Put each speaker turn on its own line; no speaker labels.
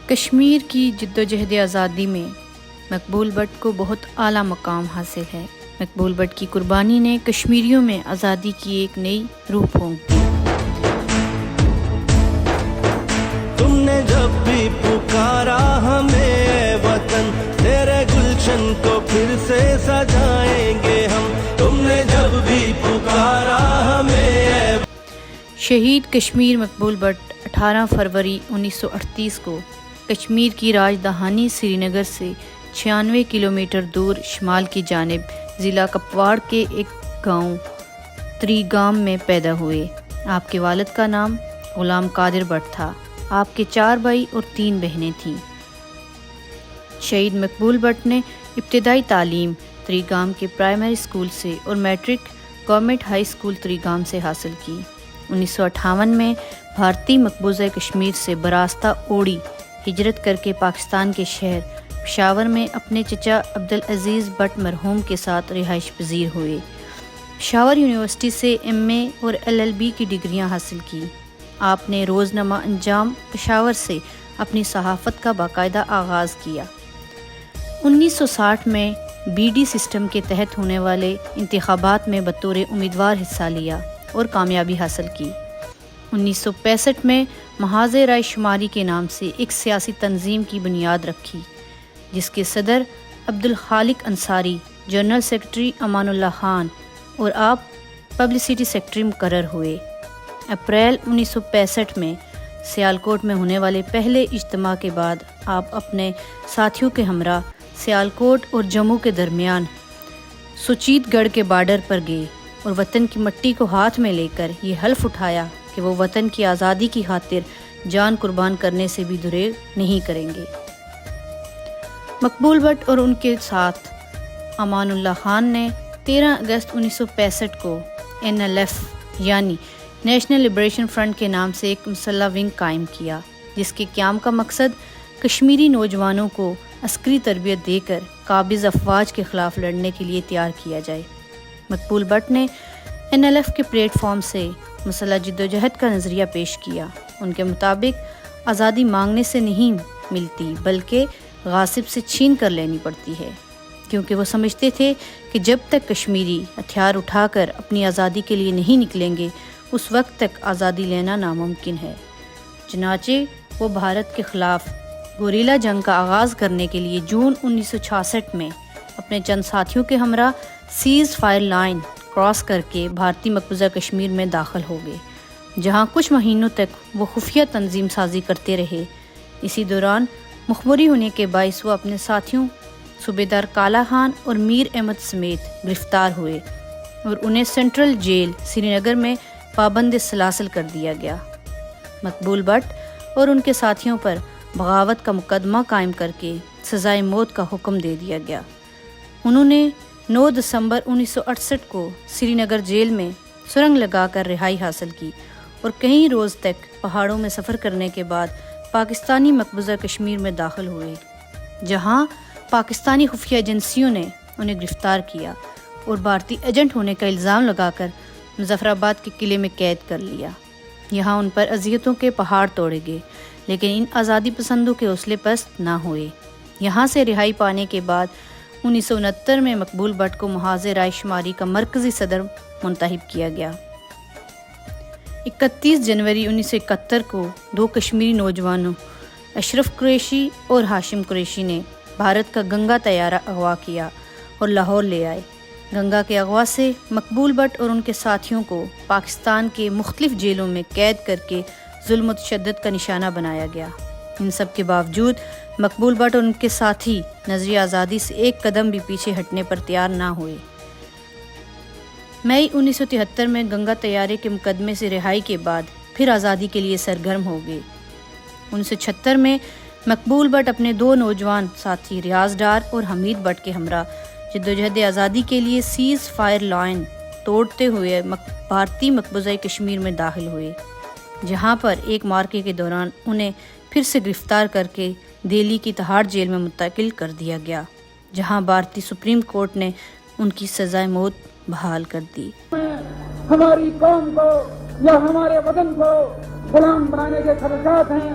کشمیر کی جدوجہد آزادی میں مقبول بٹ کو بہت اعلیٰ مقام حاصل ہے۔ مقبول بٹ کی قربانی نے کشمیریوں میں آزادی کی ایک نئی روح پھونک دی۔
تم نے جب بھی پکارا ہمیں اے وطن، تیرے گلشن کو پھر سے سجائیں گے ہم۔ تم نے جب بھی پکارا ہمیں۔
شہید کشمیر مقبول بٹ 18 فروری 1938 کو کشمیر کی راجدھانی سری نگر سے 96 کلومیٹر دور شمال کی جانب ضلع کپواڑ کے ایک گاؤں تریگام میں پیدا ہوئے۔ آپ کے والد کا نام غلام قادر بٹ تھا۔ آپ کے 4 بھائی اور 3 بہنیں تھیں۔ شہید مقبول بٹ نے ابتدائی تعلیم تریگام کے پرائمری اسکول سے اور میٹرک گورنمنٹ ہائی اسکول تریگام سے حاصل کی۔ 1958 میں بھارتی مقبوضہ کشمیر سے براستہ اوڑی ہجرت کر کے پاکستان کے شہر پشاور میں اپنے چچا عبدالعزیز بٹ مرحوم کے ساتھ رہائش پذیر ہوئے۔ پشاور یونیورسٹی سے ایم اے اور LLB کی ڈگریاں حاصل کی۔ آپ نے روزنامہ انجام پشاور سے اپنی صحافت کا باقاعدہ آغاز کیا۔ 1960 میں BD سسٹم کے تحت ہونے والے انتخابات میں بطور امیدوار حصہ لیا اور کامیابی حاصل کی۔ 1965 میں محاذ رائے شماری کے نام سے ایک سیاسی تنظیم کی بنیاد رکھی، جس کے صدر عبدالخالق انصاری، جنرل سیکرٹری امان اللہ خان اور آپ پبلسٹی سیکرٹری مقرر ہوئے۔ اپریل 1965 میں سیالکوٹ میں ہونے والے پہلے اجتماع کے بعد آپ اپنے ساتھیوں کے ہمراہ سیالکوٹ اور جموں کے درمیان سوچیت گڑھ کے بارڈر پر گئے اور وطن کی مٹی کو ہاتھ میں لے کر یہ حلف اٹھایا کہ وہ وطن کی آزادی کی خاطر جان قربان کرنے سے بھی دریغ نہیں کریں گے۔ مقبول بٹ اور ان کے ساتھ امان اللہ خان نے 13 اگست 1965 کو NLF یعنی نیشنل لبریشن فرنٹ کے نام سے ایک مسلح ونگ قائم کیا، جس کے قیام کا مقصد کشمیری نوجوانوں کو عسکری تربیت دے کر قابض افواج کے خلاف لڑنے کے لیے تیار کیا جائے۔ مقبول بٹ نے NLF کے پلیٹ فارم سے مسلح جدوجہد کا نظریہ پیش کیا۔ ان کے مطابق آزادی مانگنے سے نہیں ملتی بلکہ غاصب سے چھین کر لینی پڑتی ہے، کیونکہ وہ سمجھتے تھے کہ جب تک کشمیری ہتھیار اٹھا کر اپنی آزادی کے لیے نہیں نکلیں گے اس وقت تک آزادی لینا ناممکن ہے۔ چنانچہ وہ بھارت کے خلاف گوریلا جنگ کا آغاز کرنے کے لیے جون 1966 میں اپنے چند ساتھیوں کے ہمراہ سیز فائر لائن کراس کر کے بھارتی مقبوضہ کشمیر میں داخل ہو گئے، جہاں کچھ مہینوں تک وہ خفیہ تنظیم سازی کرتے رہے۔ اسی دوران مخبری ہونے کے باعث وہ اپنے ساتھیوں صوبیدار کالا خان اور میر احمد سمیت گرفتار ہوئے اور انہیں سینٹرل جیل سری نگر میں پابند سلاسل کر دیا گیا۔ مقبول بٹ اور ان کے ساتھیوں پر بغاوت کا مقدمہ قائم کر کے سزائے موت کا حکم دے دیا گیا۔ انہوں نے 9 دسمبر 1968 کو سری نگر جیل میں سرنگ لگا کر رہائی حاصل کی اور کئی روز تک پہاڑوں میں سفر کرنے کے بعد پاکستانی مقبوضہ کشمیر میں داخل ہوئے، جہاں پاکستانی خفیہ ایجنسیوں نے انہیں گرفتار کیا اور بھارتی ایجنٹ ہونے کا الزام لگا کر مظفر آباد کے قلعے میں قید کر لیا۔ یہاں ان پر اذیتوں کے پہاڑ توڑے گئے، لیکن ان آزادی پسندوں کے حوصلے پست نہ ہوئے۔ یہاں سے رہائی پانے کے بعد 1969 میں مقبول بٹ کو محاذ رائے شماری کا مرکزی صدر منتخب کیا گیا۔ 31 جنوری 1971 کو 2 کشمیری نوجوانوں اشرف قریشی اور ہاشم قریشی نے بھارت کا گنگا طیارہ اغوا کیا اور لاہور لے آئے۔ گنگا کے اغوا سے مقبول بٹ اور ان کے ساتھیوں کو پاکستان کے مختلف جیلوں میں قید کر کے ظلم و تشدد کا نشانہ بنایا گیا۔ ان سب کے باوجود مقبول بٹ اور ان کے ساتھی نظریہ آزادی سے ایک قدم بھی پیچھے ہٹنے پر تیار نہ ہوئے۔ مئی 1973 میں گنگا طیارے کے مقدمے سے رہائی کے بعد پھر آزادی کے لیے سرگرم ہو گئے۔ 1976 میں مقبول بٹ اپنے 2 نوجوان ساتھی ریاض ڈار اور حمید بٹ کے ہمراہ جدوجہد آزادی کے لیے سیز فائر لائن توڑتے ہوئے بھارتی مقبوضہ کشمیر میں داخل ہوئے، جہاں پر ایک مارکے کے دوران انہیں پھر سے گرفتار کر کے دہلی کی تہاڑ جیل میں منتقل کر دیا گیا، جہاں بھارتی سپریم کورٹ نے ان کی سزائے موت بحال کر دی۔
ہماری قوم کو یا ہمارے وطن کو غلام بنانے کے خدشات ہیں،